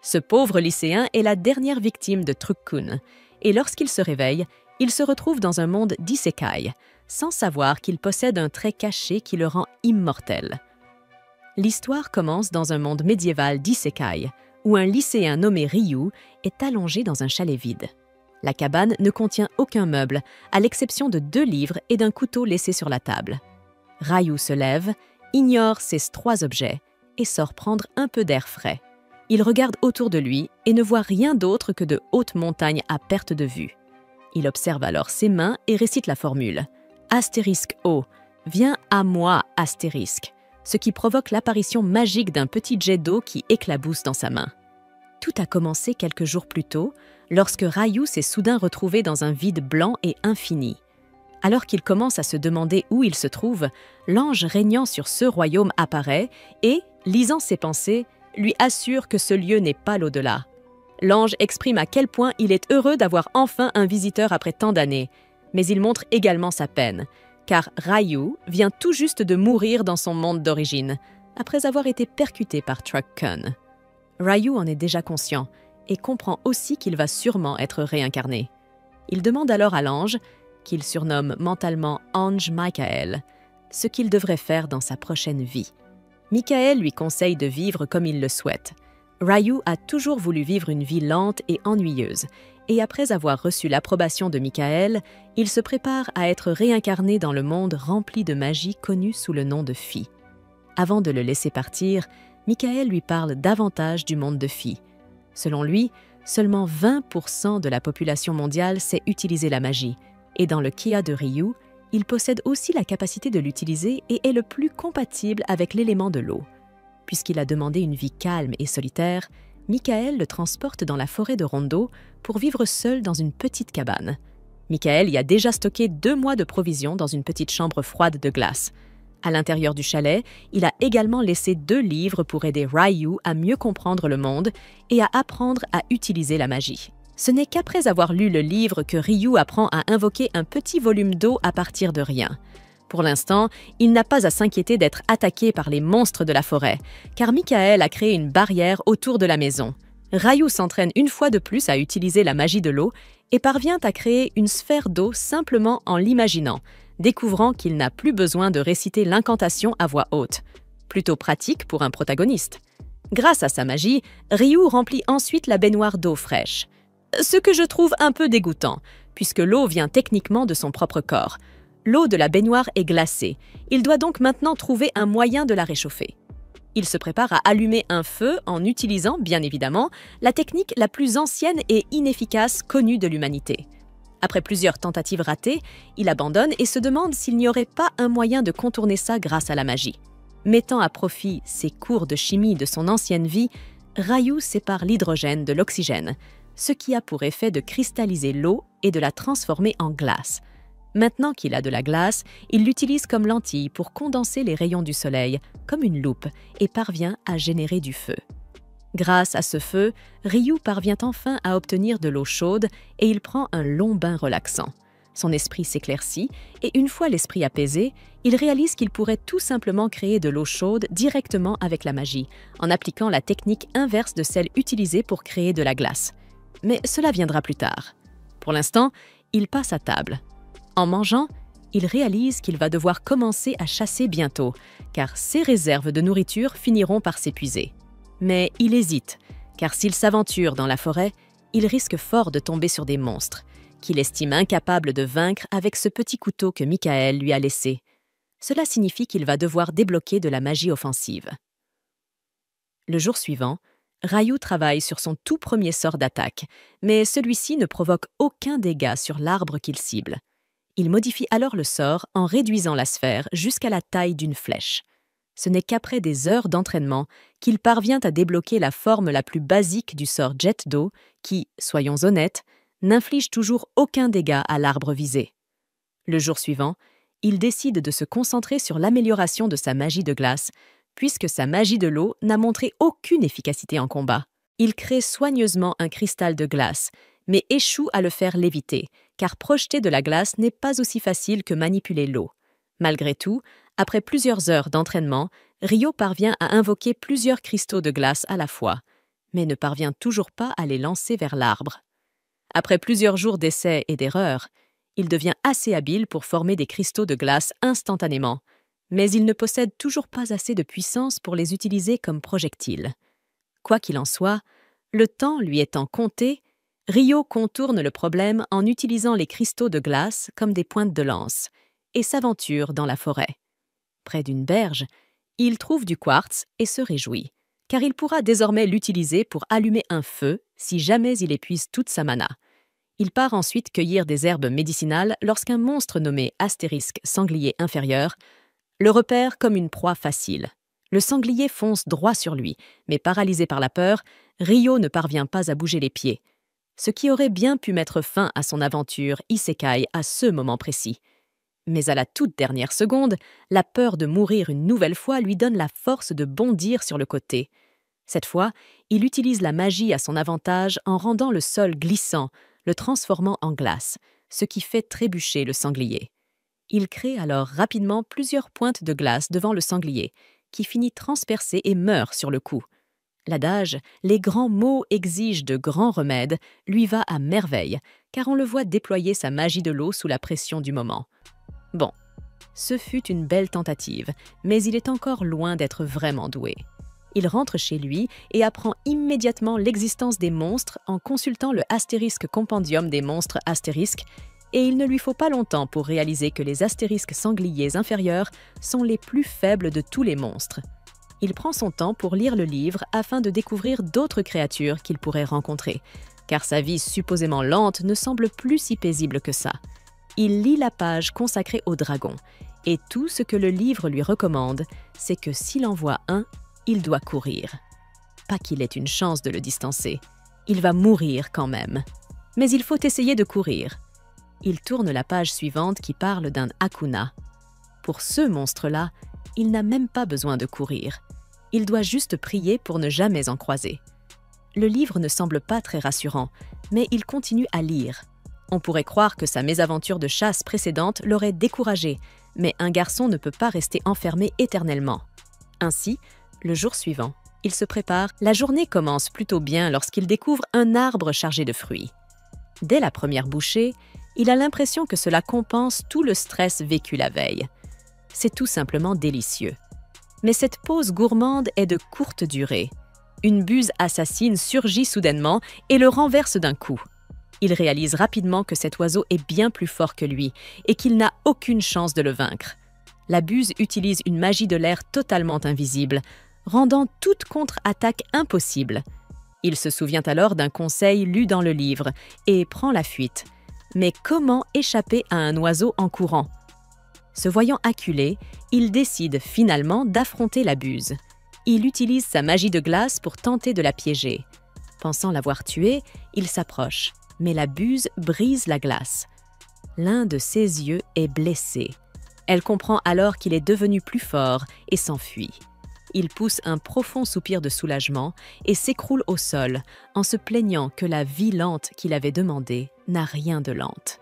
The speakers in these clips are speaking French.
Ce pauvre lycéen est la dernière victime de Truck-kun, et lorsqu'il se réveille, il se retrouve dans un monde d'isekai, sans savoir qu'il possède un trait caché qui le rend immortel. L'histoire commence dans un monde médiéval d'isekai, où un lycéen nommé Ryu est allongé dans un chalet vide. La cabane ne contient aucun meuble, à l'exception de 2 livres et d'un couteau laissé sur la table. Ryu se lève, ignore ces 3 objets et sort prendre un peu d'air frais. Il regarde autour de lui et ne voit rien d'autre que de hautes montagnes à perte de vue. Il observe alors ses mains et récite la formule * O, viens à moi *, ce qui provoque l'apparition magique d'un petit jet d'eau qui éclabousse dans sa main. Tout a commencé quelques jours plus tôt, lorsque Ryu s'est soudain retrouvé dans un vide blanc et infini. Alors qu'il commence à se demander où il se trouve, l'ange régnant sur ce royaume apparaît et, lisant ses pensées, lui assure que ce lieu n'est pas l'au-delà. L'ange exprime à quel point il est heureux d'avoir enfin un visiteur après tant d'années, mais il montre également sa peine, car Ryu vient tout juste de mourir dans son monde d'origine, après avoir été percuté par Truck-kun. Ryu en est déjà conscient et comprend aussi qu'il va sûrement être réincarné. Il demande alors à l'ange, qu'il surnomme mentalement Ange Michael, ce qu'il devrait faire dans sa prochaine vie. Michael lui conseille de vivre comme il le souhaite. Ryu a toujours voulu vivre une vie lente et ennuyeuse, et après avoir reçu l'approbation de Michael, il se prépare à être réincarné dans le monde rempli de magie connu sous le nom de Phi. Avant de le laisser partir, Michael lui parle davantage du monde de Phi. Selon lui, seulement 20% de la population mondiale sait utiliser la magie, et dans le Kia de Ryu, il possède aussi la capacité de l'utiliser et est le plus compatible avec l'élément de l'eau. Puisqu'il a demandé une vie calme et solitaire, Michael le transporte dans la forêt de Rondo pour vivre seul dans une petite cabane. Michael y a déjà stocké 2 mois de provisions dans une petite chambre froide de glace. À l'intérieur du chalet, il a également laissé 2 livres pour aider Ryu à mieux comprendre le monde et à apprendre à utiliser la magie. Ce n'est qu'après avoir lu le livre que Ryu apprend à invoquer un petit volume d'eau à partir de rien. Pour l'instant, il n'a pas à s'inquiéter d'être attaqué par les monstres de la forêt, car Michael a créé une barrière autour de la maison. Ryu s'entraîne une fois de plus à utiliser la magie de l'eau et parvient à créer une sphère d'eau simplement en l'imaginant, découvrant qu'il n'a plus besoin de réciter l'incantation à voix haute. Plutôt pratique pour un protagoniste. Grâce à sa magie, Ryu remplit ensuite la baignoire d'eau fraîche. Ce que je trouve un peu dégoûtant, puisque l'eau vient techniquement de son propre corps. L'eau de la baignoire est glacée. Il doit donc maintenant trouver un moyen de la réchauffer. Il se prépare à allumer un feu en utilisant, bien évidemment, la technique la plus ancienne et inefficace connue de l'humanité. Après plusieurs tentatives ratées, il abandonne et se demande s'il n'y aurait pas un moyen de contourner ça grâce à la magie. Mettant à profit ses cours de chimie de son ancienne vie, Ryu sépare l'hydrogène de l'oxygène, ce qui a pour effet de cristalliser l'eau et de la transformer en glace. Maintenant qu'il a de la glace, il l'utilise comme lentille pour condenser les rayons du soleil, comme une loupe, et parvient à générer du feu. Grâce à ce feu, Ryu parvient enfin à obtenir de l'eau chaude et il prend un long bain relaxant. Son esprit s'éclaircit et une fois l'esprit apaisé, il réalise qu'il pourrait tout simplement créer de l'eau chaude directement avec la magie, en appliquant la technique inverse de celle utilisée pour créer de la glace. Mais cela viendra plus tard. Pour l'instant, il passe à table. En mangeant, il réalise qu'il va devoir commencer à chasser bientôt, car ses réserves de nourriture finiront par s'épuiser. Mais il hésite, car s'il s'aventure dans la forêt, il risque fort de tomber sur des monstres, qu'il estime incapable de vaincre avec ce petit couteau que Michael lui a laissé. Cela signifie qu'il va devoir débloquer de la magie offensive. Le jour suivant, Ryu travaille sur son tout premier sort d'attaque, mais celui-ci ne provoque aucun dégât sur l'arbre qu'il cible. Il modifie alors le sort en réduisant la sphère jusqu'à la taille d'une flèche. Ce n'est qu'après des heures d'entraînement qu'il parvient à débloquer la forme la plus basique du sort jet d'eau qui, soyons honnêtes, n'inflige toujours aucun dégât à l'arbre visé. Le jour suivant, il décide de se concentrer sur l'amélioration de sa magie de glace, puisque sa magie de l'eau n'a montré aucune efficacité en combat. Il crée soigneusement un cristal de glace, mais échoue à le faire léviter, car projeter de la glace n'est pas aussi facile que manipuler l'eau. Malgré tout, après plusieurs heures d'entraînement, Ryo parvient à invoquer plusieurs cristaux de glace à la fois. mais ne parvient toujours pas à les lancer vers l'arbre. Après plusieurs jours d'essais et d'erreurs, il devient assez habile pour former des cristaux de glace instantanément, mais il ne possède toujours pas assez de puissance pour les utiliser comme projectiles. Quoi qu'il en soit, le temps lui étant compté, Rio contourne le problème en utilisant les cristaux de glace comme des pointes de lance et s'aventure dans la forêt. Près d'une berge, il trouve du quartz et se réjouit, car il pourra désormais l'utiliser pour allumer un feu si jamais il épuise toute sa mana. Il part ensuite cueillir des herbes médicinales lorsqu'un monstre nommé Astérisque Sanglier Inférieur le repère comme une proie facile. Le sanglier fonce droit sur lui, mais paralysé par la peur, Rio ne parvient pas à bouger les pieds, ce qui aurait bien pu mettre fin à son aventure isekai à ce moment précis. Mais à la toute dernière seconde, la peur de mourir une nouvelle fois lui donne la force de bondir sur le côté. Cette fois, il utilise la magie à son avantage en rendant le sol glissant, le transformant en glace, ce qui fait trébucher le sanglier. Il crée alors rapidement plusieurs pointes de glace devant le sanglier, qui finit transpercé et meurt sur le coup. L'adage « les grands maux exigent de grands remèdes » lui va à merveille, car on le voit déployer sa magie de l'eau sous la pression du moment. Bon, ce fut une belle tentative, mais il est encore loin d'être vraiment doué. Il rentre chez lui et apprend immédiatement l'existence des monstres en consultant le Astérisque Compendium des monstres astérisques, et il ne lui faut pas longtemps pour réaliser que les astérisques sangliers inférieurs sont les plus faibles de tous les monstres. Il prend son temps pour lire le livre afin de découvrir d'autres créatures qu'il pourrait rencontrer, car sa vie supposément lente ne semble plus si paisible que ça. Il lit la page consacrée aux dragons, et tout ce que le livre lui recommande, c'est que s'il en voit un, il doit courir. Pas qu'il ait une chance de le distancer. Il va mourir quand même. Mais il faut essayer de courir. Il tourne la page suivante qui parle d'un Akuna. Pour ce monstre-là, il n'a même pas besoin de courir. Il doit juste prier pour ne jamais en croiser. Le livre ne semble pas très rassurant, mais il continue à lire. On pourrait croire que sa mésaventure de chasse précédente l'aurait découragé, mais un garçon ne peut pas rester enfermé éternellement. Ainsi, le jour suivant, il se prépare. La journée commence plutôt bien lorsqu'il découvre un arbre chargé de fruits. Dès la première bouchée, il a l'impression que cela compense tout le stress vécu la veille. C'est tout simplement délicieux. Mais cette pause gourmande est de courte durée. Une buse assassine surgit soudainement et le renverse d'un coup. Il réalise rapidement que cet oiseau est bien plus fort que lui et qu'il n'a aucune chance de le vaincre. La buse utilise une magie de l'air totalement invisible, rendant toute contre-attaque impossible. Il se souvient alors d'un conseil lu dans le livre et prend la fuite. Mais comment échapper à un oiseau en courant? Se voyant acculé, il décide finalement d'affronter la buse. Il utilise sa magie de glace pour tenter de la piéger. Pensant l'avoir tuée, il s'approche, mais la buse brise la glace. L'un de ses yeux est blessé. Elle comprend alors qu'il est devenu plus fort et s'enfuit. Il pousse un profond soupir de soulagement et s'écroule au sol en se plaignant que la vie lente qu'il avait demandée n'a rien de lente.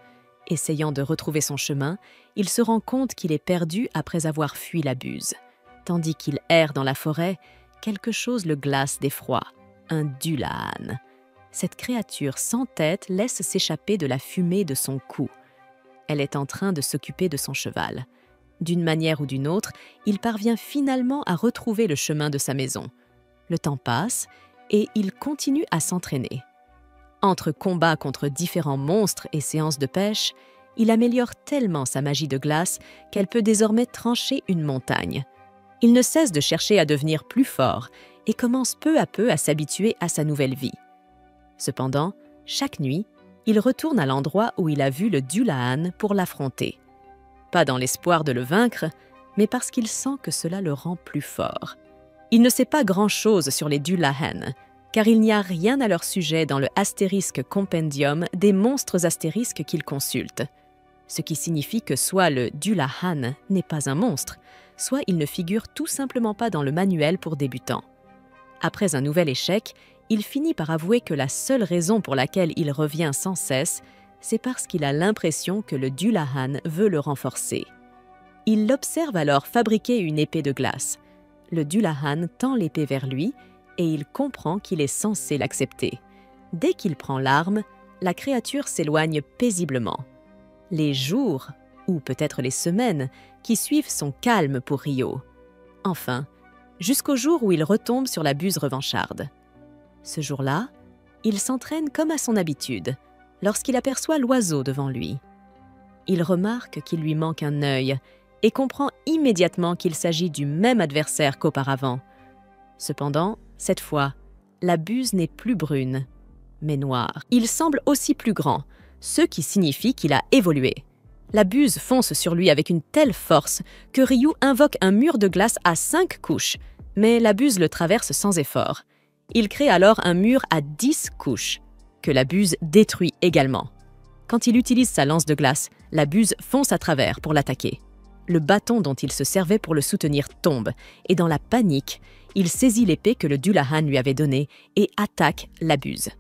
Essayant de retrouver son chemin, il se rend compte qu'il est perdu après avoir fui la buse. Tandis qu'il erre dans la forêt, quelque chose le glace d'effroi, un Dullahan. Cette créature sans tête laisse s'échapper de la fumée de son cou. Elle est en train de s'occuper de son cheval. D'une manière ou d'une autre, il parvient finalement à retrouver le chemin de sa maison. Le temps passe et il continue à s'entraîner. Entre combats contre différents monstres et séances de pêche, il améliore tellement sa magie de glace qu'elle peut désormais trancher une montagne. Il ne cesse de chercher à devenir plus fort et commence peu à peu à s'habituer à sa nouvelle vie. Cependant, chaque nuit, il retourne à l'endroit où il a vu le Dullahan pour l'affronter. Pas dans l'espoir de le vaincre, mais parce qu'il sent que cela le rend plus fort. Il ne sait pas grand-chose sur les Dullahan, car il n'y a rien à leur sujet dans le Astérisque Compendium des monstres astérisques qu'il consulte. Ce qui signifie que soit le Dullahan n'est pas un monstre, soit il ne figure tout simplement pas dans le manuel pour débutants. Après un nouvel échec, il finit par avouer que la seule raison pour laquelle il revient sans cesse, c'est parce qu'il a l'impression que le Dullahan veut le renforcer. Il l'observe alors fabriquer une épée de glace. Le Dullahan tend l'épée vers lui et il comprend qu'il est censé l'accepter. Dès qu'il prend l'arme, la créature s'éloigne paisiblement. Les jours, ou peut-être les semaines, qui suivent sont calmes pour Ryo. Enfin, jusqu'au jour où il retombe sur la buse revancharde. Ce jour-là, il s'entraîne comme à son habitude, lorsqu'il aperçoit l'oiseau devant lui. Il remarque qu'il lui manque un œil et comprend immédiatement qu'il s'agit du même adversaire qu'auparavant. Cependant, cette fois, la buse n'est plus brune, mais noire. Il semble aussi plus grand, ce qui signifie qu'il a évolué. La buse fonce sur lui avec une telle force que Ryu invoque un mur de glace à 5 couches, mais la buse le traverse sans effort. Il crée alors un mur à 10 couches, que la buse détruit également. Quand il utilise sa lance de glace, la buse fonce à travers pour l'attaquer. Le bâton dont il se servait pour le soutenir tombe, et dans la panique, il saisit l'épée que le Dullahan lui avait donnée et attaque la buse.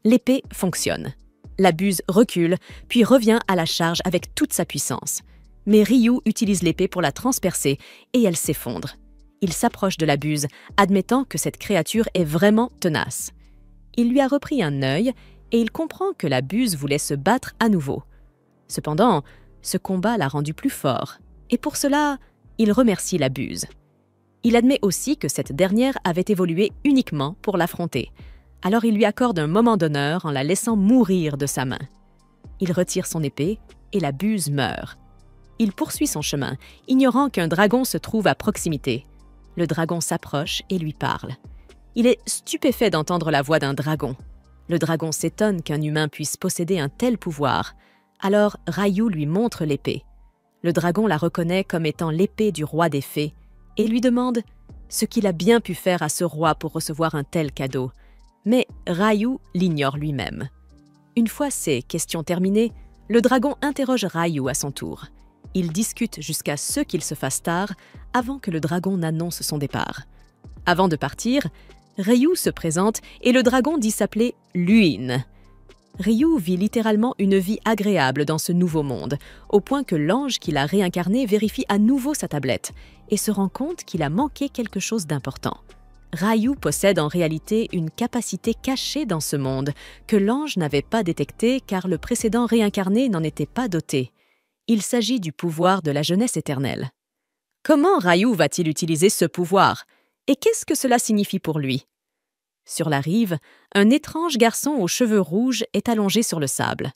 L'épée fonctionne. La buse recule, puis revient à la charge avec toute sa puissance. Mais Ryu utilise l'épée pour la transpercer et elle s'effondre. Il s'approche de la buse, admettant que cette créature est vraiment tenace. Il lui a repris un œil et il comprend que la buse voulait se battre à nouveau. Cependant, ce combat l'a rendu plus fort, et pour cela, il remercie la buse. Il admet aussi que cette dernière avait évolué uniquement pour l'affronter. Alors il lui accorde un moment d'honneur en la laissant mourir de sa main. Il retire son épée et la buse meurt. Il poursuit son chemin, ignorant qu'un dragon se trouve à proximité. Le dragon s'approche et lui parle. Il est stupéfait d'entendre la voix d'un dragon. Le dragon s'étonne qu'un humain puisse posséder un tel pouvoir. Alors Ryu lui montre l'épée. Le dragon la reconnaît comme étant l'épée du roi des fées et lui demande ce qu'il a bien pu faire à ce roi pour recevoir un tel cadeau. Mais Ryu l'ignore lui-même. Une fois ces questions terminées, le dragon interroge Ryu à son tour. Ils discutent jusqu'à ce qu'il se fasse tard avant que le dragon n'annonce son départ. Avant de partir, Ryu se présente et le dragon dit s'appeler Luin. Ryu vit littéralement une vie agréable dans ce nouveau monde, au point que l'ange qui l'a réincarné vérifie à nouveau sa tablette et se rend compte qu'il a manqué quelque chose d'important. Ryu possède en réalité une capacité cachée dans ce monde que l'ange n'avait pas détectée car le précédent réincarné n'en était pas doté. Il s'agit du pouvoir de la jeunesse éternelle. Comment Ryu va-t-il utiliser ce pouvoir? Et qu'est-ce que cela signifie pour lui? Sur la rive, un étrange garçon aux cheveux rouges est allongé sur le sable.